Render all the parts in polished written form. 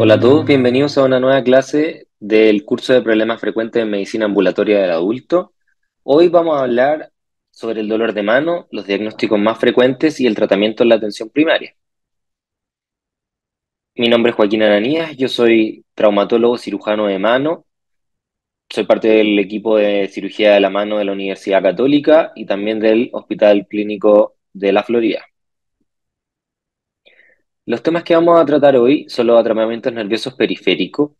Hola a todos, bienvenidos a una nueva clase del curso de problemas frecuentes en medicina ambulatoria del adulto. Hoy vamos a hablar sobre el dolor de mano, los diagnósticos más frecuentes y el tratamiento en la atención primaria. Mi nombre es Joaquín Ananías, yo soy traumatólogo cirujano de mano, soy parte del equipo de cirugía de la mano de la Universidad Católica y también del Hospital Clínico de la Florida. Los temas que vamos a tratar hoy son los atrapamientos nerviosos periféricos.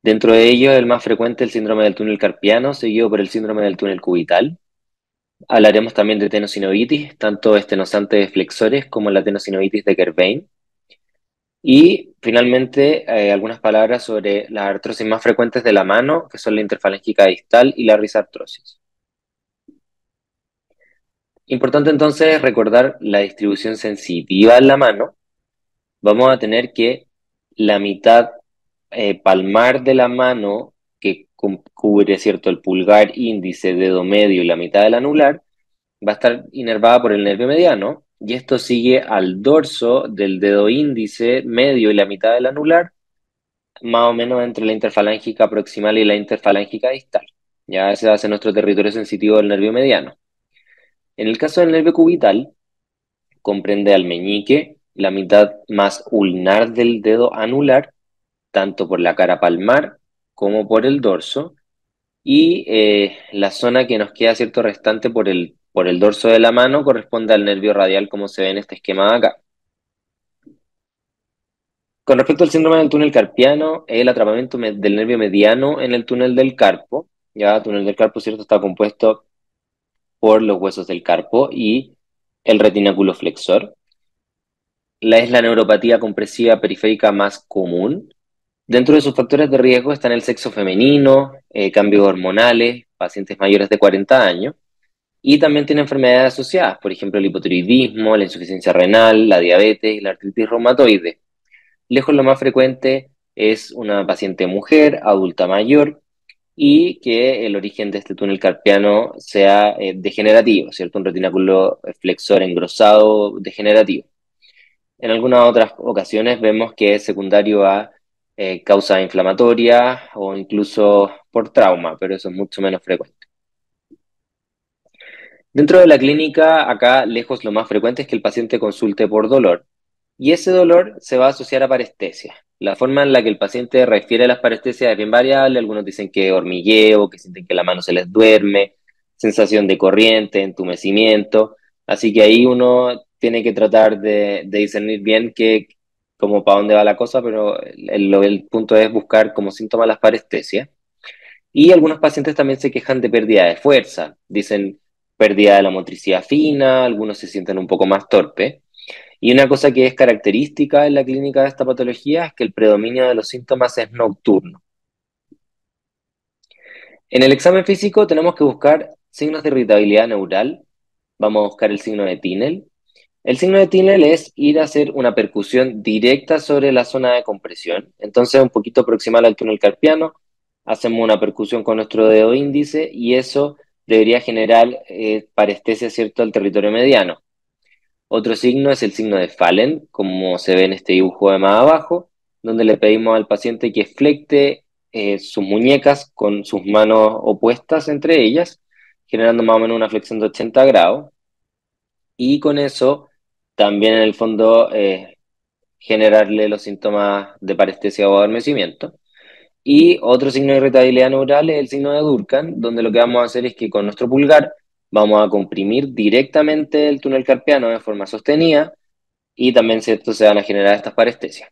Dentro de ellos, el más frecuente es el síndrome del túnel carpiano, seguido por el síndrome del túnel cubital. Hablaremos también de tenosinovitis, tanto estenosante flexores como la tenosinovitis de Kerbein. Y finalmente, algunas palabras sobre las artrosis más frecuentes de la mano, que son la interfalángica distal y la risartrosis. Importante entonces recordar la distribución sensitiva en la mano. Vamos a tener que la mitad palmar de la mano, que cubre, ¿cierto?, el pulgar, índice, dedo medio y la mitad del anular, va a estar inervada por el nervio mediano, y esto sigue al dorso del dedo índice, medio y la mitad del anular, más o menos entre la interfalángica proximal y la interfalángica distal. Ya ese va a ser nuestro territorio sensitivo del nervio mediano. En el caso del nervio cubital, comprende al meñique, la mitad más ulnar del dedo anular, tanto por la cara palmar como por el dorso, y la zona que nos queda cierto restante por el dorso de la mano corresponde al nervio radial, como se ve en este esquema de acá. Con respecto al síndrome del túnel carpiano, el atrapamiento del nervio mediano en el túnel del carpo. Ya, el túnel del carpo, cierto, está compuesto por los huesos del carpo y el retináculo flexor. Es la neuropatía compresiva periférica más común. Dentro de sus factores de riesgo están el sexo femenino, cambios hormonales, pacientes mayores de 40 años, y también tiene enfermedades asociadas, por ejemplo, el hipotiroidismo, la insuficiencia renal, la diabetes y la artritis reumatoide. Lejos lo más frecuente es una paciente mujer, adulta mayor, y que el origen de este túnel carpiano sea degenerativo, ¿cierto? Un retináculo flexor engrosado degenerativo. En algunas otras ocasiones vemos que es secundario a causa inflamatoria o incluso por trauma, pero eso es mucho menos frecuente. Dentro de la clínica, acá lejos lo más frecuente es que el paciente consulte por dolor, y ese dolor se va a asociar a parestesia. La forma en la que el paciente refiere a las parestesias es bien variable. Algunos dicen que hormigueo, que sienten que la mano se les duerme, sensación de corriente, entumecimiento. Así que ahí uno tiene que tratar de discernir bien como para dónde va la cosa, pero el punto es buscar como síntoma las parestesias. Y algunos pacientes también se quejan de pérdida de fuerza. Dicen pérdida de la motricidad fina, algunos se sienten un poco más torpes. Y una cosa que es característica en la clínica de esta patología es que el predominio de los síntomas es nocturno. En el examen físico tenemos que buscar signos de irritabilidad neural. Vamos a buscar el signo de Tinel. El signo de Tinel es ir a hacer una percusión directa sobre la zona de compresión. Entonces, un poquito proximal al túnel carpiano, hacemos una percusión con nuestro dedo índice y eso debería generar parestesia, ¿cierto?, al territorio mediano. Otro signo es el signo de Fallen, como se ve en este dibujo de más abajo, donde le pedimos al paciente que flecte sus muñecas con sus manos opuestas entre ellas, generando más o menos una flexión de 80 grados. Y con eso también en el fondo generarle los síntomas de parestesia o adormecimiento. Y otro signo de irritabilidad neural es el signo de Durkheim, donde lo que vamos a hacer es que con nuestro pulgar vamos a comprimir directamente el túnel carpiano de forma sostenida y también, ¿cierto?, se van a generar estas parestesias.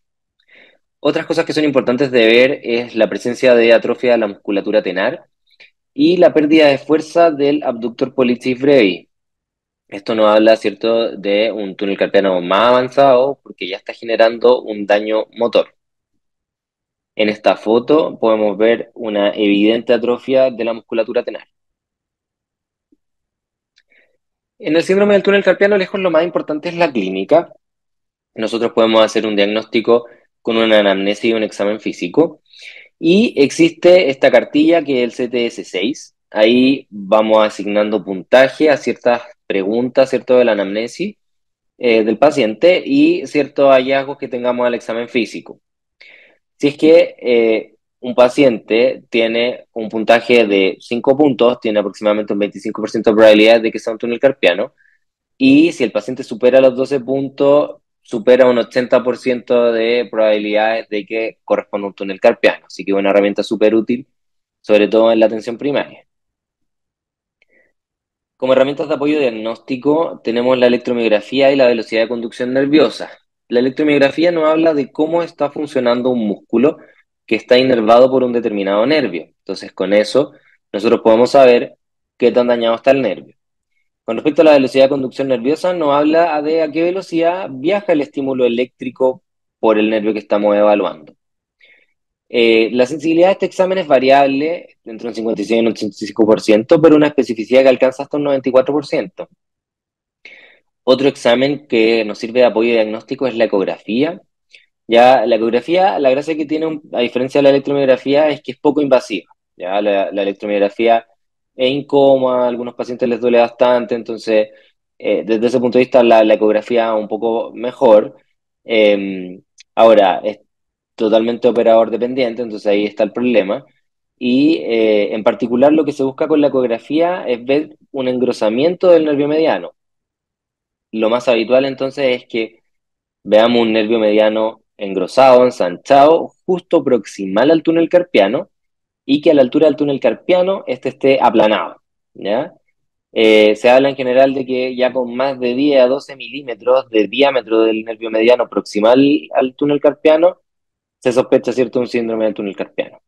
Otras cosas que son importantes de ver es la presencia de atrofia de la musculatura tenar y la pérdida de fuerza del abductor pollicis brevis. Esto nos habla, ¿cierto?, de un túnel carpiano más avanzado porque ya está generando un daño motor. En esta foto podemos ver una evidente atrofia de la musculatura tenar. En el síndrome del túnel carpiano, lejos lo más importante es la clínica. Nosotros podemos hacer un diagnóstico con una anamnesis y un examen físico. Y existe esta cartilla que es el CTS-6. Ahí vamos asignando puntaje a ciertas preguntas, ¿cierto?, de la anamnesis del paciente y ciertos hallazgos que tengamos al examen físico. Si es que un paciente tiene un puntaje de 5 puntos, tiene aproximadamente un 25% de probabilidad de que sea un túnel carpiano, y si el paciente supera los 12 puntos, supera un 80% de probabilidades de que corresponda a un túnel carpiano. Así que es una herramienta súper útil, sobre todo en la atención primaria. Como herramientas de apoyo diagnóstico tenemos la electromiografía y la velocidad de conducción nerviosa. La electromiografía nos habla de cómo está funcionando un músculo que está inervado por un determinado nervio. Entonces, con eso, nosotros podemos saber qué tan dañado está el nervio. Con respecto a la velocidad de conducción nerviosa, nos habla de a qué velocidad viaja el estímulo eléctrico por el nervio que estamos evaluando. La sensibilidad de este examen es variable, entre un 56 y un 85%, pero una especificidad que alcanza hasta un 94%. Otro examen que nos sirve de apoyo diagnóstico es la ecografía. Ya la ecografía, la gracia que tiene, a diferencia de la electromiografía, es que es poco invasiva. Ya la electromiografía es incómoda, a algunos pacientes les duele bastante, entonces desde ese punto de vista la ecografía un poco mejor. Ahora, es totalmente operador dependiente, entonces ahí está el problema. Y en particular lo que se busca con la ecografía es ver un engrosamiento del nervio mediano. Lo más habitual entonces es que veamos un nervio mediano engrosado, ensanchado, justo proximal al túnel carpiano y que a la altura del túnel carpiano este esté aplanado, ¿ya? Se habla en general de que ya con más de 10 a 12 milímetros de diámetro del nervio mediano proximal al túnel carpiano, se sospecha, ¿cierto?, un síndrome del túnel carpiano.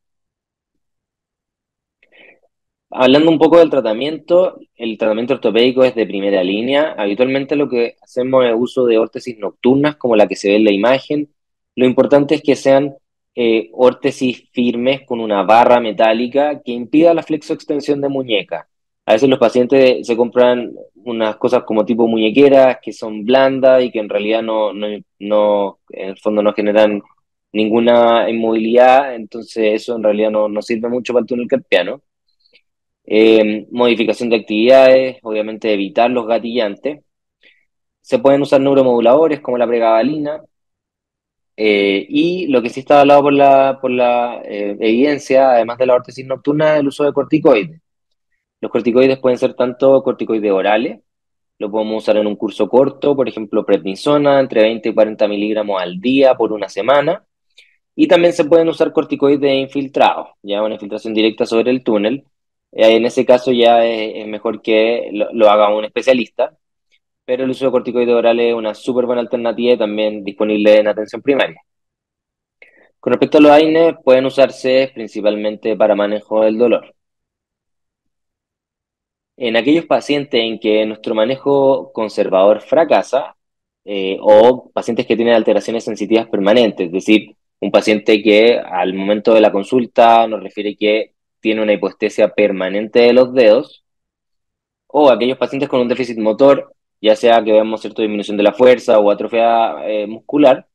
Hablando un poco del tratamiento, el tratamiento ortopédico es de primera línea. Habitualmente lo que hacemos es uso de órtesis nocturnas, como la que se ve en la imagen. Lo importante es que sean órtesis firmes con una barra metálica que impida la flexoextensión de muñeca. A veces los pacientes se compran unas cosas como tipo muñequeras que son blandas y que en realidad en el fondo no generan ninguna inmovilidad, entonces eso en realidad no sirve mucho para el túnel carpiano. Modificación de actividades, obviamente evitar los gatillantes. Se pueden usar neuromoduladores como la pregabalina, y lo que sí está avalado por la evidencia, además de la órtesis nocturna, es el uso de corticoides. Los corticoides pueden ser tanto corticoides orales, lo podemos usar en un curso corto, por ejemplo, prednisona, entre 20 y 40 miligramos al día por una semana, y también se pueden usar corticoides infiltrados, ya una infiltración directa sobre el túnel. En ese caso ya es mejor que lo haga un especialista, pero el uso de corticoides orales es una súper buena alternativa y también disponible en atención primaria. Con respecto a los AINES, pueden usarse principalmente para manejo del dolor. En aquellos pacientes en que nuestro manejo conservador fracasa, o pacientes que tienen alteraciones sensitivas permanentes, es decir, un paciente que al momento de la consulta nos refiere que tiene una hipoestesia permanente de los dedos, o aquellos pacientes con un déficit motor, ya sea que veamos cierta disminución de la fuerza o atrofia muscular,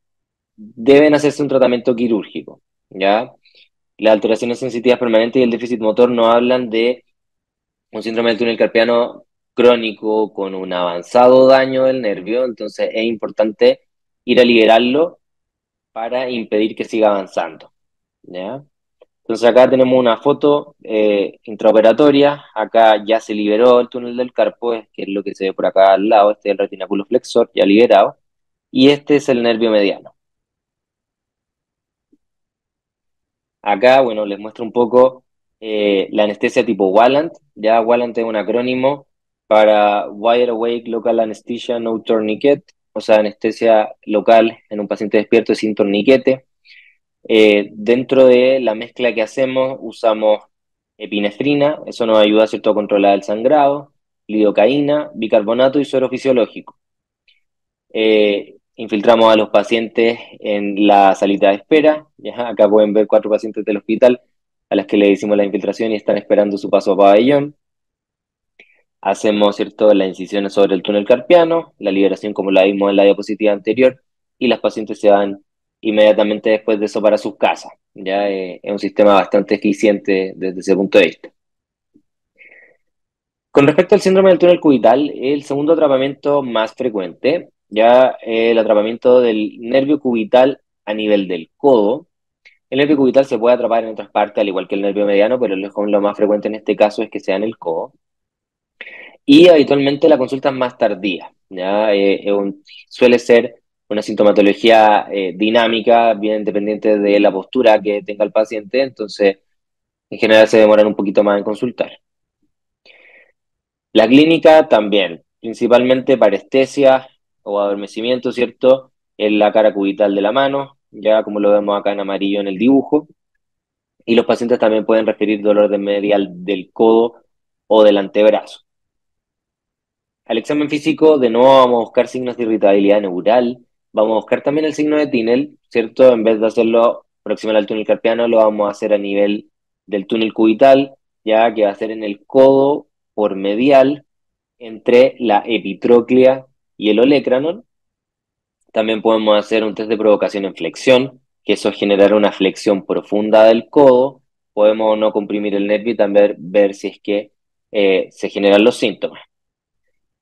deben hacerse un tratamiento quirúrgico, ¿ya? Las alteraciones sensitivas permanentes y el déficit motor no hablan de un síndrome del túnel carpiano crónico con un avanzado daño del nervio, entonces es importante ir a liberarlo para impedir que siga avanzando, ¿ya? Entonces acá tenemos una foto intraoperatoria, acá ya se liberó el túnel del carpo, que es lo que se ve por acá al lado, este es el retináculo flexor ya liberado, y este es el nervio mediano. Acá, bueno, les muestro un poco la anestesia tipo Wallant. Ya Wallant es un acrónimo para Wide Awake Local Anesthesia No Tourniquet, o sea, anestesia local en un paciente despierto y sin torniquete. Dentro de la mezcla que hacemos, usamos epinefrina, eso nos ayuda, ¿cierto?, a controlar el sangrado, lidocaína, bicarbonato y suero fisiológico. Infiltramos a los pacientes en la salita de espera. ¿Ya? Acá pueden ver 4 pacientes del hospital a las que le hicimos la infiltración y están esperando su paso a pabellón. Hacemos, ¿cierto?, las incisiones sobre el túnel carpiano, la liberación como la vimos en la diapositiva anterior, y las pacientes se van inmediatamente después de eso para sus casas. Ya es un sistema bastante eficiente desde ese punto de vista. Con respecto al síndrome del túnel cubital, el segundo atrapamiento más frecuente, ya el atrapamiento del nervio cubital a nivel del codo, El nervio cubital se puede atrapar en otras partes, al igual que el nervio mediano, pero lo más frecuente en este caso es que sea en el codo. Y habitualmente la consulta es más tardía, ¿ya? Suele ser una sintomatología dinámica, bien dependiente de la postura que tenga el paciente, entonces en general se demoran un poquito más en consultar. La clínica también, principalmente parestesia o adormecimiento, ¿cierto? En la cara cubital de la mano, ya como lo vemos acá en amarillo en el dibujo. Y los pacientes también pueden referir dolor de medial del codo o del antebrazo. Al examen físico, de nuevo vamos a buscar signos de irritabilidad neural, vamos a buscar también el signo de Tinel, ¿cierto? En vez de hacerlo proximal al túnel carpiano, lo vamos a hacer a nivel del túnel cubital, ya que va a ser en el codo por medial entre la epitróclea y el olecranon. También podemos hacer un test de provocación en flexión, que eso generará una flexión profunda del codo. Podemos no comprimir el nervio y también ver si es que se generan los síntomas.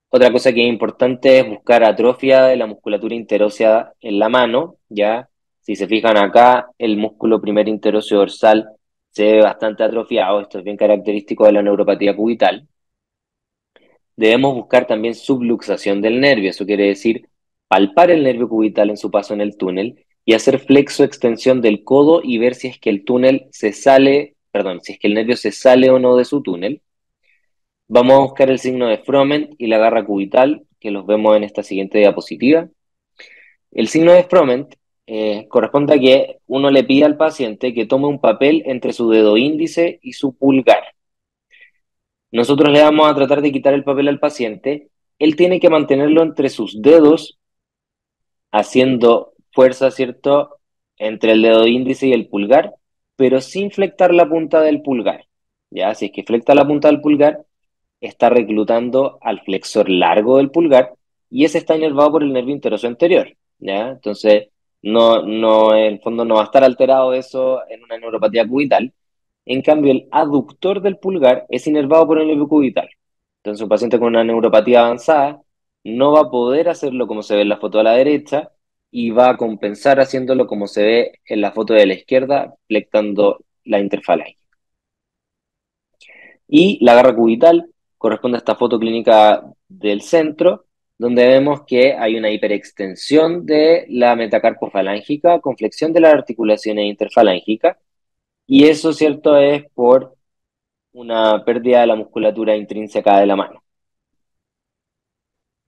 Otra cosa que es importante es buscar atrofia de la musculatura interósea en la mano, ¿ya? Si se fijan acá, el músculo primer interóseo dorsal se ve bastante atrofiado, esto es bien característico de la neuropatía cubital. Debemos buscar también subluxación del nervio, eso quiere decir palpar el nervio cubital en su paso en el túnel y hacer flexo-extensión del codo y ver si es que el túnel se sale, perdón, si es que el nervio se sale o no de su túnel. Vamos a buscar el signo de Froment y la garra cubital, que los vemos en esta siguiente diapositiva. El signo de Froment corresponde a que uno le pide al paciente que tome un papel entre su dedo índice y su pulgar. Nosotros le vamos a tratar de quitar el papel al paciente. Él tiene que mantenerlo entre sus dedos, haciendo fuerza, ¿cierto?, entre el dedo índice y el pulgar, pero sin flectar la punta del pulgar. ¿Ya? Si es que flecta la punta del pulgar, está reclutando al flexor largo del pulgar y ese está inervado por el nervio interoso anterior, ¿ya? Entonces, en el fondo no va a estar alterado eso en una neuropatía cubital. En cambio, el aductor del pulgar es inervado por el nervio cubital. Entonces, un paciente con una neuropatía avanzada no va a poder hacerlo como se ve en la foto a la derecha y va a compensar haciéndolo como se ve en la foto de la izquierda, flectando la interfalange. Y la garra cubital corresponde a esta foto clínica del centro, donde vemos que hay una hiperextensión de la metacarpofalángica con flexión de las articulaciones interfalángicas, y eso, cierto, es por una pérdida de la musculatura intrínseca de la mano.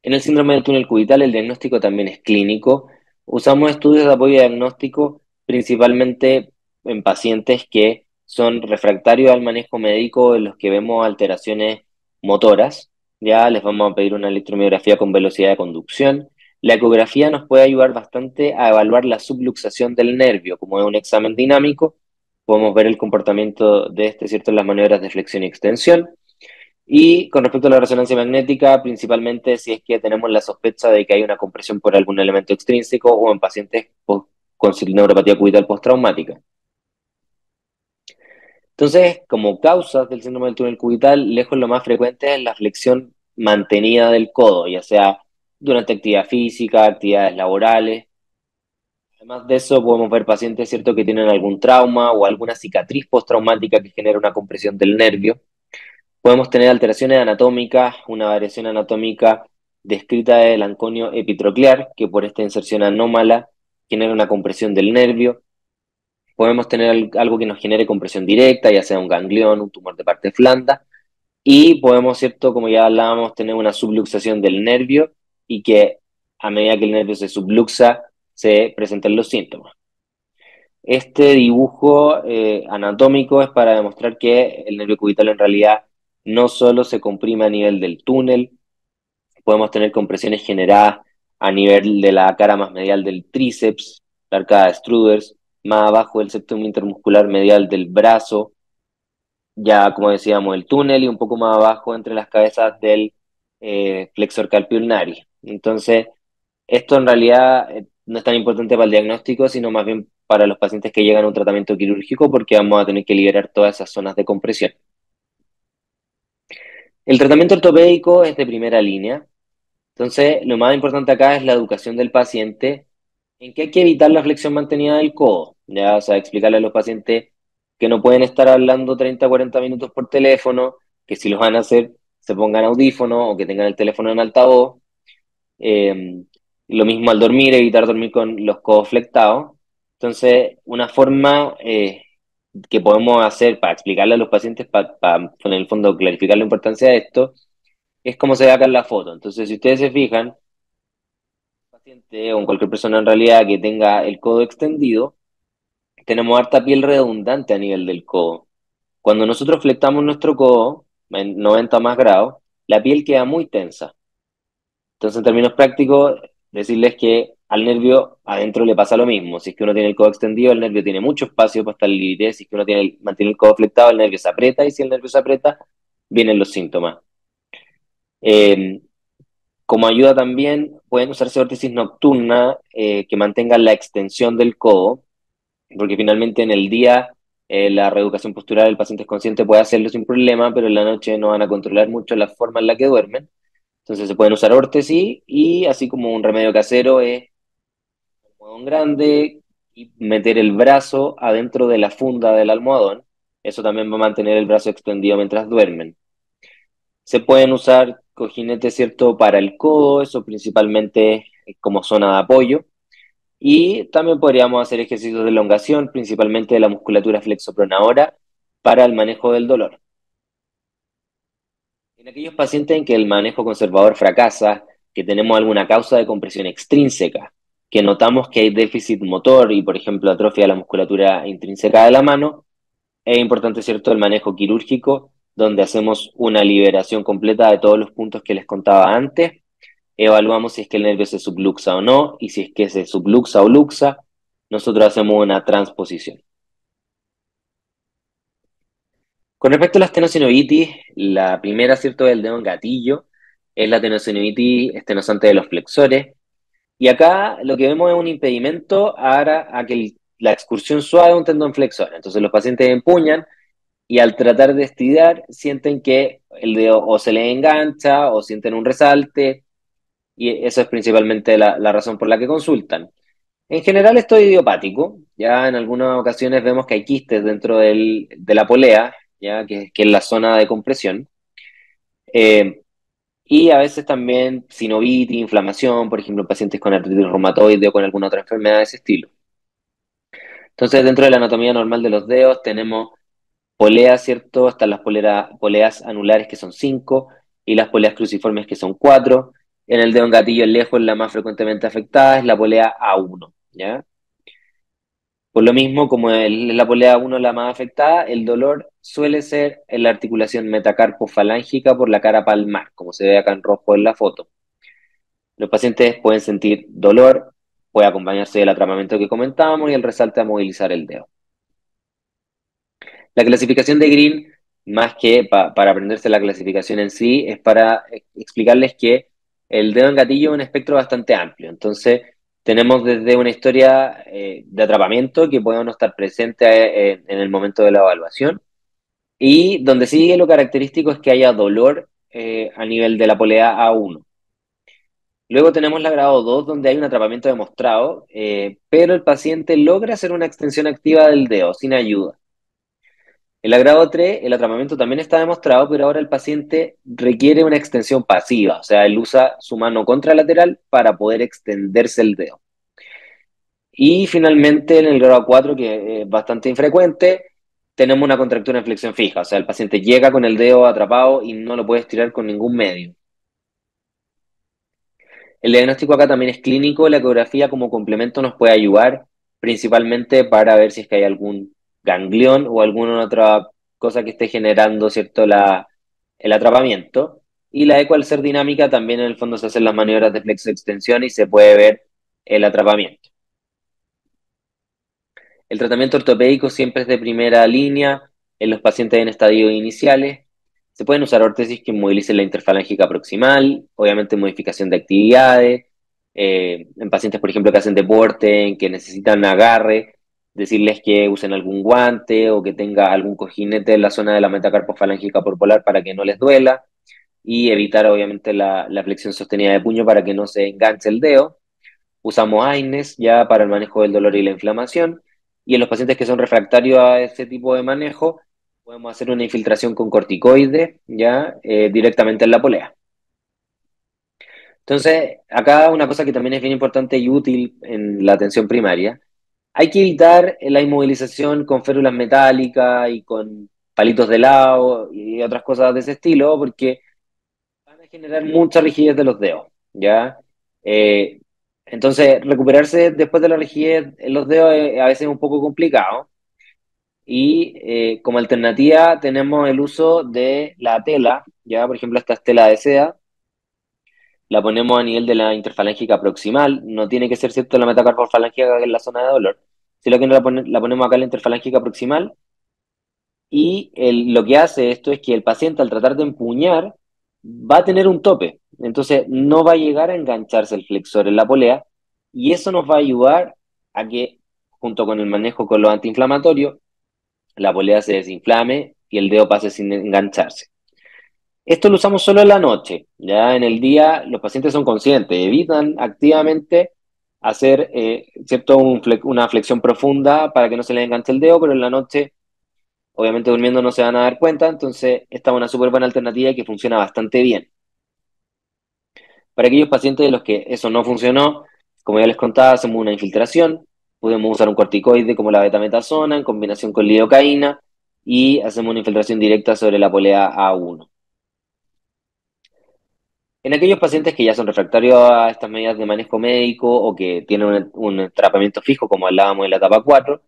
En el síndrome del túnel cubital el diagnóstico también es clínico. Usamos estudios de apoyo diagnóstico principalmente en pacientes que son refractarios al manejo médico, en los que vemos alteraciones motoras. Ya les vamos a pedir una electromiografía con velocidad de conducción. La ecografía nos puede ayudar bastante a evaluar la subluxación del nervio, como es un examen dinámico. Podemos ver el comportamiento de este, ¿cierto?, en las maniobras de flexión y extensión. Y con respecto a la resonancia magnética, principalmente si es que tenemos la sospecha de que hay una compresión por algún elemento extrínseco o en pacientes con neuropatía cubital postraumática. Entonces, como causas del síndrome del túnel cubital, lejos lo más frecuente es la flexión mantenida del codo, ya sea durante actividad física, actividades laborales. Además de eso, podemos ver pacientes, ¿cierto?, que tienen algún trauma o alguna cicatriz postraumática que genera una compresión del nervio. Podemos tener alteraciones anatómicas, una variación anatómica descrita del anconio epitroclear, que por esta inserción anómala genera una compresión del nervio. Podemos tener algo que nos genere compresión directa, ya sea un ganglión, un tumor de parte blanda. Y podemos, ¿cierto?, como ya hablábamos, tener una subluxación del nervio y que a medida que el nervio se subluxa, se presentan los síntomas. Este dibujo anatómico es para demostrar que el nervio cubital en realidad no solo se comprime a nivel del túnel, podemos tener compresiones generadas a nivel de la cara más medial del tríceps, la arcada de Struders, más abajo del septum intermuscular medial del brazo, ya como decíamos el túnel, y un poco más abajo entre las cabezas del flexor carpio ulnaris. Entonces, esto en realidad no es tan importante para el diagnóstico, sino más bien para los pacientes que llegan a un tratamiento quirúrgico, porque vamos a tener que liberar todas esas zonas de compresión. El tratamiento ortopédico es de primera línea. Entonces, lo más importante acá es la educación del paciente en que hay que evitar la flexión mantenida del codo. ¿ya? O sea, explicarle a los pacientes que no pueden estar hablando 30 40 minutos por teléfono, que si los van a hacer, se pongan audífonos o que tengan el teléfono en altavoz. Eh, lo mismo al dormir, evitar dormir con los codos flectados. Entonces, una forma que podemos hacer para explicarle a los pacientes, para, en el fondo clarificar la importancia de esto, es cómo se ve acá en la foto. Entonces, si ustedes se fijan, un paciente o cualquier persona en realidad que tenga el codo extendido, tenemos harta piel redundante a nivel del codo. Cuando nosotros flectamos nuestro codo en 90 más grados, la piel queda muy tensa. Entonces, en términos prácticos, decirles que al nervio adentro le pasa lo mismo. Si es que uno tiene el codo extendido, el nervio tiene mucho espacio para estar libre. Si es que uno mantiene el codo flectado, el nervio se aprieta y si el nervio se aprieta, vienen los síntomas. Eh, Como ayuda también, pueden usarse órtesis nocturna que mantengan la extensión del codo, porque finalmente en el día la reeducación postural del paciente es consciente puede hacerlo sin problema, pero en la noche no van a controlar mucho la forma en la que duermen. Entonces se pueden usar órtesis y así como un remedio casero es un almohadón grande y meter el brazo adentro de la funda del almohadón. Eso también va a mantener el brazo extendido mientras duermen. Se pueden usar cojinetes, ¿cierto?, para el codo, eso principalmente como zona de apoyo. Y también podríamos hacer ejercicios de elongación, principalmente de la musculatura flexopronadora, para el manejo del dolor. En aquellos pacientes en que el manejo conservador fracasa, que tenemos alguna causa de compresión extrínseca, que notamos que hay déficit motor y, por ejemplo, atrofia de la musculatura intrínseca de la mano, es importante, ¿cierto?, el manejo quirúrgico, donde hacemos una liberación completa de todos los puntos que les contaba antes, evaluamos si es que el nervio se subluxa o no, y si es que se subluxa o luxa, nosotros hacemos una transposición. Con respecto a la estenocinovitis, la primera, ¿cierto?, del dedo en gatillo, es la tenosinovitis estenosante de los flexores, y acá lo que vemos es un impedimento a que la excursión suave de un tendón flexor. Entonces los pacientes empuñan y al tratar de estirar sienten que el dedo o se les engancha o sienten un resalte, y eso es principalmente la razón por la que consultan. En general esto es idiopático, ya en algunas ocasiones vemos que hay quistes dentro de la polea, ya que es la zona de compresión, eh, y a veces también sinovitis, inflamación, por ejemplo, en pacientes con artritis reumatoide o con alguna otra enfermedad de ese estilo. Entonces, dentro de la anatomía normal de los dedos tenemos poleas, ¿cierto? Están las poleas anulares que son 5 y las poleas cruciformes que son 4. En el dedo en gatillo el lejos la más frecuentemente afectada es la polea A1, ¿ya? Por lo mismo, como la polea 1 la más afectada, el dolor suele ser en la articulación metacarpofalángica por la cara palmar, como se ve acá en rojo en la foto. Los pacientes pueden sentir dolor, puede acompañarse del atrapamiento que comentábamos y el resalte a movilizar el dedo. La clasificación de Green, más que para aprenderse la clasificación en sí, es para explicarles que el dedo en gatillo es un espectro bastante amplio. Entonces, tenemos desde una historia de atrapamiento que puede no estar presente en el momento de la evaluación, y donde sí lo característico es que haya dolor a nivel de la polea A1. Luego tenemos la grado 2, donde hay un atrapamiento demostrado, pero el paciente logra hacer una extensión activa del dedo sin ayuda. En la grado 3, el atrapamiento también está demostrado, pero ahora el paciente requiere una extensión pasiva, o sea, él usa su mano contralateral para poder extenderse el dedo. Y finalmente, en el grado 4, que es bastante infrecuente, tenemos una contractura en flexión fija, o sea, el paciente llega con el dedo atrapado y no lo puede estirar con ningún medio. El diagnóstico acá también es clínico, la ecografía como complemento nos puede ayudar principalmente para ver si es que hay algún ganglión o alguna otra cosa que esté generando, ¿cierto?, el atrapamiento. Y la eco al ser dinámica también en el fondo se hacen las maniobras de flexo-extensión y se puede ver el atrapamiento. El tratamiento ortopédico siempre es de primera línea en los pacientes en estadios iniciales. Se pueden usar órtesis que movilicen la interfalángica proximal, obviamente modificación de actividades, en pacientes, por ejemplo, que hacen deporte, en que necesitan agarre, decirles que usen algún guante o que tenga algún cojinete en la zona de la metacarpofalángica corporal para que no les duela, y evitar, obviamente, la flexión sostenida de puño para que no se enganche el dedo. Usamos AINES ya para el manejo del dolor y la inflamación. Y en los pacientes que son refractarios a ese tipo de manejo, podemos hacer una infiltración con corticoides, ya, directamente en la polea. Entonces, acá una cosa que también es bien importante y útil en la atención primaria, hay que evitar la inmovilización con férulas metálicas y con palitos de lado y otras cosas de ese estilo, porque van a generar mucha rigidez de los dedos, ¿ya? Eh, entonces, recuperarse después de la rigidez en los dedos a veces es un poco complicado. Y como alternativa tenemos el uso de la tela, ¿ya? Por ejemplo, esta es tela de seda, la ponemos a nivel de la interfalángica proximal, no tiene que ser cierto la metacarpofalángica que es la zona de dolor, sino que la ponemos acá en la interfalángica proximal y lo que hace esto es que el paciente al tratar de empuñar va a tener un tope, entonces no va a llegar a engancharse el flexor en la polea y eso nos va a ayudar a que, junto con el manejo con los antiinflamatorios, la polea se desinflame y el dedo pase sin engancharse. Esto lo usamos solo en la noche, ya en el día los pacientes son conscientes, evitan activamente hacer ¿cierto? Una flexión profunda para que no se les enganche el dedo, pero en la noche, obviamente durmiendo no se van a dar cuenta, entonces esta es una súper buena alternativa que funciona bastante bien. Para aquellos pacientes de los que eso no funcionó, como ya les contaba, hacemos una infiltración, podemos usar un corticoide como la betametasona en combinación con lidocaína y hacemos una infiltración directa sobre la polea A1. En aquellos pacientes que ya son refractarios a estas medidas de manejo médico o que tienen un tratamiento fijo, como hablábamos en la etapa 4,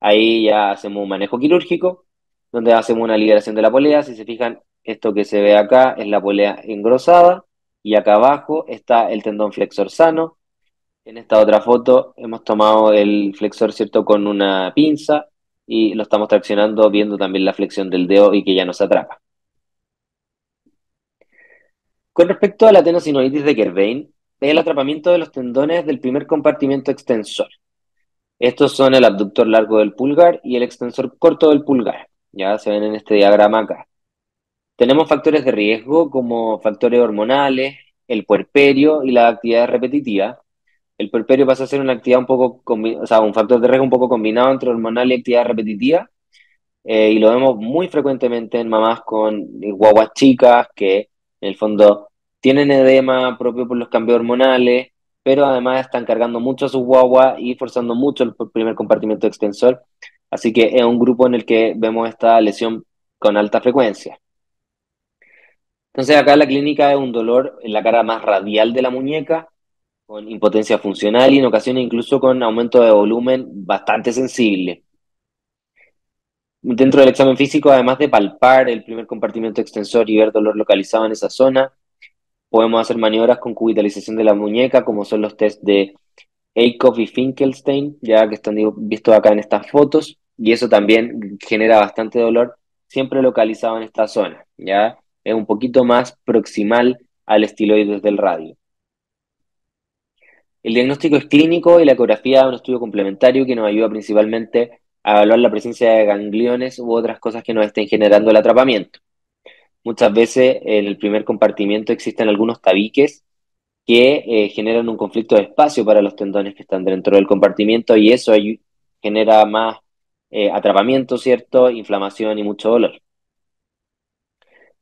ahí ya hacemos un manejo quirúrgico, donde hacemos una liberación de la polea. Si se fijan, esto que se ve acá es la polea engrosada y acá abajo está el tendón flexor sano. En esta otra foto hemos tomado el flexor, ¿cierto?, con una pinza y lo estamos traccionando, viendo también la flexión del dedo y que ya no se atrapa. Con respecto a la tenosinovitis de Kerbein, es el atrapamiento de los tendones del primer compartimento extensor. Estos son el abductor largo del pulgar y el extensor corto del pulgar. Ya se ven en este diagrama acá. Tenemos factores de riesgo como factores hormonales, el puerperio y la actividad repetitiva. El puerperio pasa a ser una actividad un poco, o sea, un factor de riesgo un poco combinado entre hormonal y actividad repetitiva. Y lo vemos muy frecuentemente en mamás con guaguas chicas que en el fondo tienen edema propio por los cambios hormonales, pero además están cargando mucho a sus guaguas y forzando mucho el primer compartimento extensor. Así que es un grupo en el que vemos esta lesión con alta frecuencia. Entonces acá la clínica es un dolor en la cara más radial de la muñeca, con impotencia funcional y en ocasiones incluso con aumento de volumen bastante sensible. Dentro del examen físico, además de palpar el primer compartimento extensor y ver dolor localizado en esa zona, podemos hacer maniobras con cubitalización de la muñeca, como son los test de Akoff y Finkelstein, ya que están vistos acá en estas fotos, y eso también genera bastante dolor, siempre localizado en esta zona, ya es un poquito más proximal al estiloides del radio. El diagnóstico es clínico y la ecografía es un estudio complementario que nos ayuda principalmente a evaluar la presencia de gangliones u otras cosas que nos estén generando el atrapamiento. Muchas veces en el primer compartimiento existen algunos tabiques que generan un conflicto de espacio para los tendones que están dentro del compartimiento y eso genera más atrapamiento, ¿cierto? Inflamación y mucho dolor.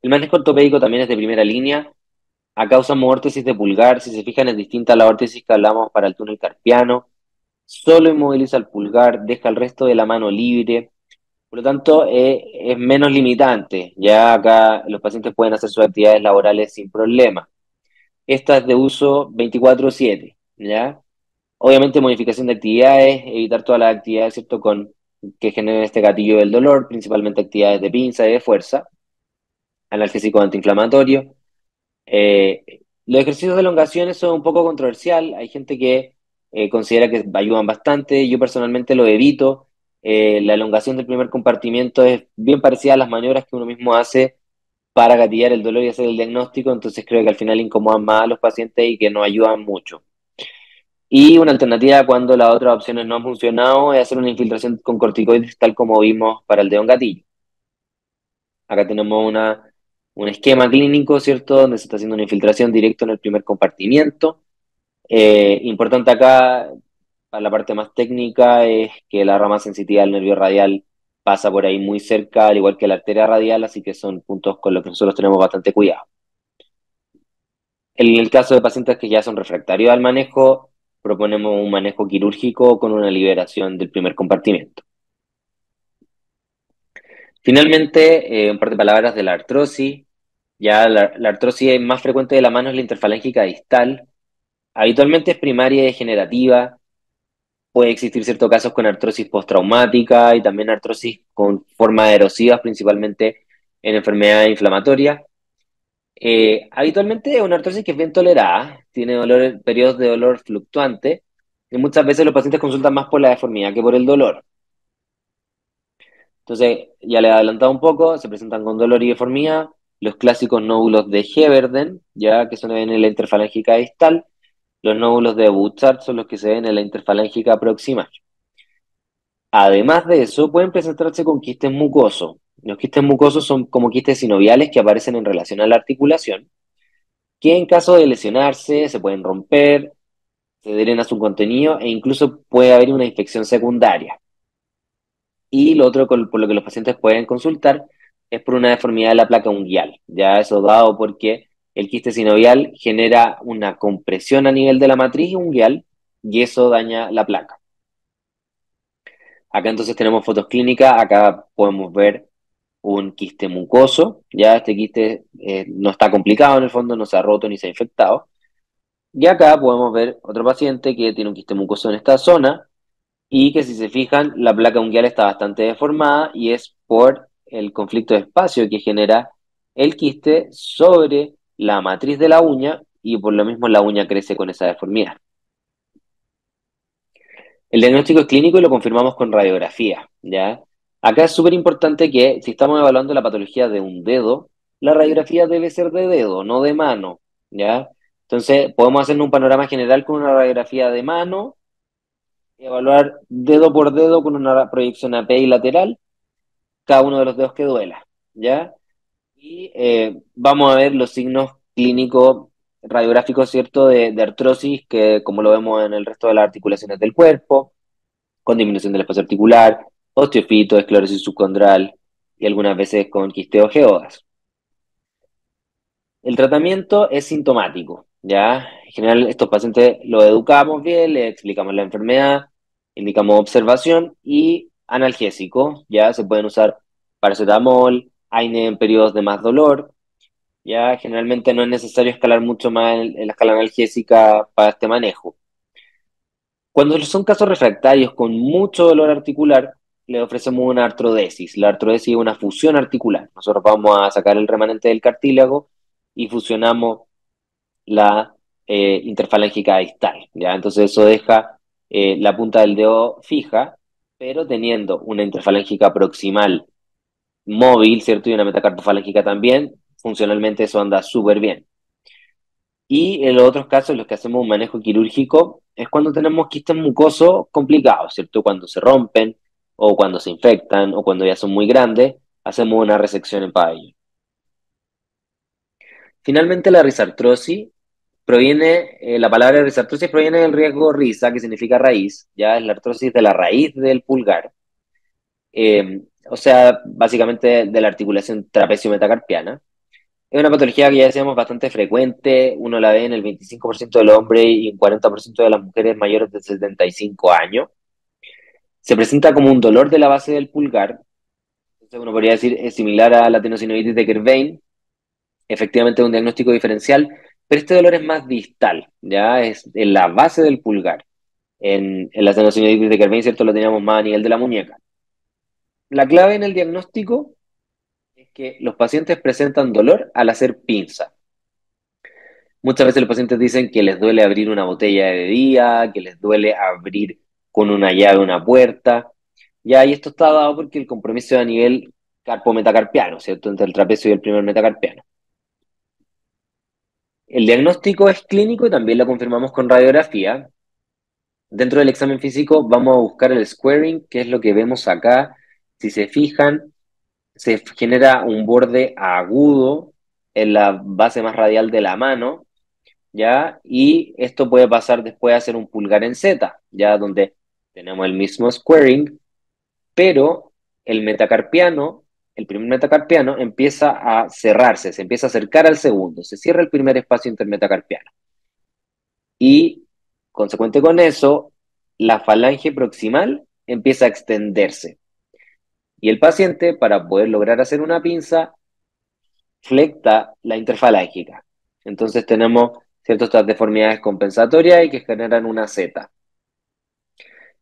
El manejo ortopédico también es de primera línea. Acá usamos órtesis de pulgar. Si se fijan, es distinta a la órtesis que hablamos para el túnel carpiano. Solo inmoviliza el pulgar, deja el resto de la mano libre. Por lo tanto, es menos limitante. Ya acá los pacientes pueden hacer sus actividades laborales sin problema. Esta es de uso 24/7, ¿ya? Obviamente, modificación de actividades, evitar todas las actividades, ¿cierto?, que generen este gatillo del dolor, principalmente actividades de pinza y de fuerza, analgésico antiinflamatorio. Los ejercicios de elongaciones son un poco controversial. Hay gente que considera que ayudan bastante. Yo personalmente lo evito. La elongación del primer compartimiento es bien parecida a las maniobras que uno mismo hace para gatillar el dolor y hacer el diagnóstico. Entonces creo que al final incomodan más a los pacientes y que no ayudan mucho. Y una alternativa cuando las otras opciones no han funcionado es hacer una infiltración con corticoides tal como vimos para el dedo gatillo. Acá tenemos un esquema clínico, ¿cierto? Donde se está haciendo una infiltración directa en el primer compartimiento. Importante acá, la parte más técnica es que la rama sensitiva del nervio radial pasa por ahí muy cerca, al igual que la arteria radial, así que son puntos con los que nosotros tenemos bastante cuidado. En el caso de pacientes que ya son refractarios al manejo, proponemos un manejo quirúrgico con una liberación del primer compartimento. Finalmente, un par de palabras de la artrosis. Ya la artrosis más frecuente de la mano es la interfalángica distal. Habitualmente es primaria y degenerativa. Puede existir ciertos casos con artrosis postraumática y también artrosis con formas erosivas, principalmente en enfermedades inflamatorias. Habitualmente es una artrosis que es bien tolerada, tiene dolor, periodos de dolor fluctuante, y muchas veces los pacientes consultan más por la deformidad que por el dolor. Entonces, ya le he adelantado un poco, se presentan con dolor y deformidad, los clásicos nódulos de Heberden, ya que se ven en la interfalángica distal, los nódulos de Bouchard son los que se ven en la interfalángica proximal. Además de eso, pueden presentarse con quistes mucosos. Los quistes mucosos son como quistes sinoviales que aparecen en relación a la articulación, que en caso de lesionarse se pueden romper, se drena su contenido e incluso puede haber una infección secundaria. Y lo otro por lo que los pacientes pueden consultar es por una deformidad de la placa unguial. Ya eso dado porque el quiste sinovial genera una compresión a nivel de la matriz unguial y eso daña la placa. Acá entonces tenemos fotos clínicas, acá podemos ver un quiste mucoso, ya este quiste no está complicado en el fondo, no se ha roto ni se ha infectado. Y acá podemos ver otro paciente que tiene un quiste mucoso en esta zona y que si se fijan, la placa unguial está bastante deformada y es por el conflicto de espacio que genera el quiste sobre la matriz de la uña y por lo mismo la uña crece con esa deformidad. El diagnóstico es clínico y lo confirmamos con radiografía, ¿ya? Acá es súper importante que si estamos evaluando la patología de un dedo, la radiografía debe ser de dedo, no de mano, ¿ya? Entonces, podemos hacer un panorama general con una radiografía de mano, evaluar dedo por dedo con una proyección API lateral, cada uno de los dedos que duela, ¿ya? Y vamos a ver los signos clínicos radiográficos, ¿cierto?, de artrosis, que como lo vemos en el resto de las articulaciones del cuerpo, con disminución del espacio articular, osteofito, esclerosis subcondral y algunas veces con quisteo geodas. El tratamiento es sintomático, ¿ya? En general, estos pacientes los educamos bien, les explicamos la enfermedad, indicamos observación y analgésico, ¿ya? Se pueden usar paracetamol, AINE en periodos de más dolor, ¿ya? Generalmente no es necesario escalar mucho más en la escala analgésica para este manejo. Cuando son casos refractarios con mucho dolor articular, le ofrecemos una artrodesis. La artrodesis es una fusión articular. Nosotros vamos a sacar el remanente del cartílago y fusionamos la interfalángica distal, ¿ya? Entonces eso deja la punta del dedo fija, pero teniendo una interfalángica proximal móvil, ¿cierto? Y una metacarpofalángica también, funcionalmente eso anda súper bien. Y en los otros casos, en los que hacemos un manejo quirúrgico, es cuando tenemos quistes mucosos complicados, ¿cierto? Cuando se rompen, o cuando se infectan, o cuando ya son muy grandes, hacemos una resección en pabellón. Finalmente, la risartrosis proviene, la palabra risartrosis proviene del riesgo risa, que significa raíz, ya es la artrosis de la raíz del pulgar. O sea, básicamente de la articulación trapecio-metacarpiana. Es una patología que ya decíamos bastante frecuente, uno la ve en el 25% de los hombres y en 40% de las mujeres mayores de 75 años. Se presenta como un dolor de la base del pulgar, entonces uno podría decir es similar a la tenosynovitis de Kerbein, efectivamente es un diagnóstico diferencial, pero este dolor es más distal, ya es en la base del pulgar. En la tenosynovitis de Kerbein, ¿cierto? Lo teníamos más a nivel de la muñeca. La clave en el diagnóstico es que los pacientes presentan dolor al hacer pinza. Muchas veces los pacientes dicen que les duele abrir una botella de bebida, que les duele abrir con una llave una puerta. Ya, y esto está dado porque el compromiso es a nivel carpo-metacarpiano, ¿cierto? Entre el trapecio y el primer metacarpiano. El diagnóstico es clínico y también lo confirmamos con radiografía. Dentro del examen físico vamos a buscar el squaring, que es lo que vemos acá. Si se fijan, se genera un borde agudo en la base más radial de la mano, ¿ya? Y esto puede pasar después a ser un pulgar en Z, ya donde tenemos el mismo squaring, pero el metacarpiano, el primer metacarpiano empieza a cerrarse, se empieza a acercar al segundo, se cierra el primer espacio intermetacarpiano. Y consecuente con eso, la falange proximal empieza a extenderse. Y el paciente, para poder lograr hacer una pinza, flecta la interfalángica. Entonces tenemos ciertas deformidades compensatorias y que generan una Z.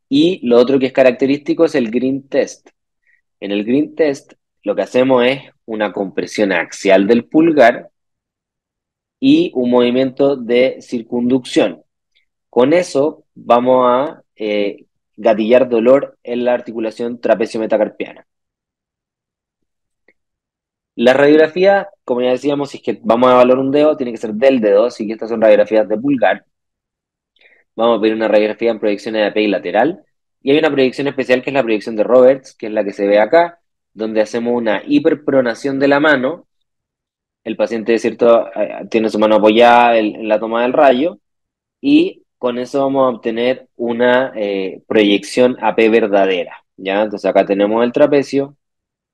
Y lo otro que es característico es el green test. En el green test lo que hacemos es una compresión axial del pulgar y un movimiento de circunducción. Con eso vamos a gatillar dolor en la articulación trapecio-metacarpiana. La radiografía, como ya decíamos, si es que vamos a evaluar un dedo, tiene que ser del dedo, así que estas son radiografías de pulgar. Vamos a pedir una radiografía en proyección de API lateral. Y hay una proyección especial que es la proyección de Roberts, que es la que se ve acá, donde hacemos una hiperpronación de la mano. El paciente, ¿cierto?, tiene su mano apoyada en la toma del rayo y con eso vamos a obtener una proyección AP verdadera, ¿ya? Entonces acá tenemos el trapecio,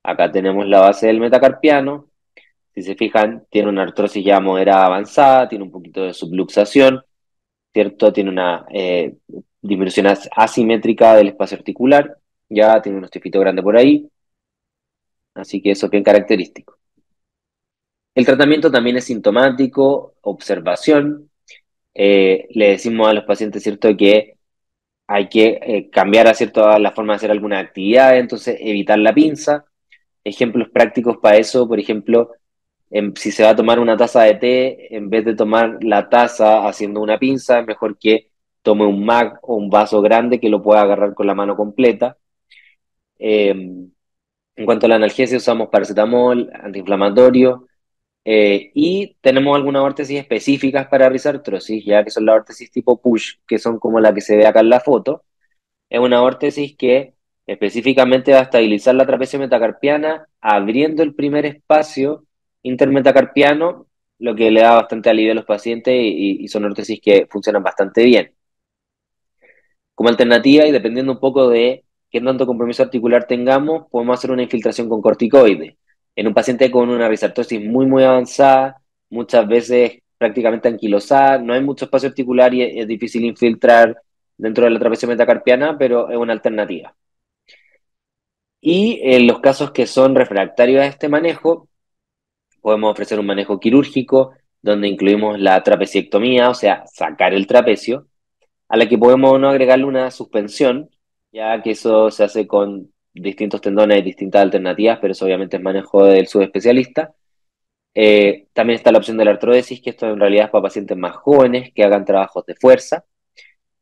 acá tenemos la base del metacarpiano. Si se fijan, tiene una artrosis ya moderada avanzada, tiene un poquito de subluxación, ¿cierto? Tiene una disminución asimétrica del espacio articular, ya tiene un osteofito grande por ahí, así que eso es bien característico. El tratamiento también es sintomático, observación. Le decimos a los pacientes, ¿cierto?, que hay que cambiar a cierto, la forma de hacer alguna actividad, entonces evitar la pinza. Ejemplos prácticos para eso, por ejemplo, si se va a tomar una taza de té, en vez de tomar la taza haciendo una pinza, es mejor que tome un mag o un vaso grande que lo pueda agarrar con la mano completa. En cuanto a la analgesia, usamos paracetamol, antiinflamatorio, y tenemos algunas órtesis específicas para risartrosis, ya que son las órtesis tipo push, que son como la que se ve acá en la foto. Es una órtesis que específicamente va a estabilizar la trapecio metacarpiana, abriendo el primer espacio intermetacarpiano, lo que le da bastante alivio a los pacientes y son órtesis que funcionan bastante bien. Como alternativa, y dependiendo un poco de qué tanto compromiso articular tengamos, podemos hacer una infiltración con corticoides. En un paciente con una risartrosis muy avanzada, muchas veces prácticamente anquilosada, no hay mucho espacio articular y es difícil infiltrar dentro de la trapecio metacarpiana, pero es una alternativa. Y en los casos que son refractarios a este manejo, podemos ofrecer un manejo quirúrgico donde incluimos la trapeciectomía, o sea, sacar el trapecio, a la que podemos no agregarle una suspensión, ya que eso se hace con distintos tendones y distintas alternativas, pero eso obviamente es manejo del subespecialista. También está la opción de la artrodesis, que esto en realidad es para pacientes más jóvenes que hagan trabajos de fuerza.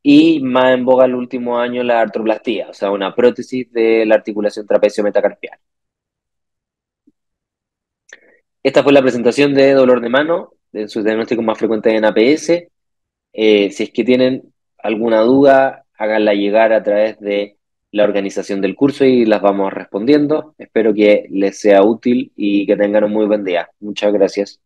Y más en boga el último año la artroplastía, o sea, una prótesis de la articulación trapecio-metacarpiana. Esta fue la presentación de dolor de mano, de sus diagnósticos más frecuentes en APS. Si es que tienen alguna duda, háganla llegar a través de la organización del curso y las vamos respondiendo. Espero que les sea útil y que tengan un muy buen día. Muchas gracias.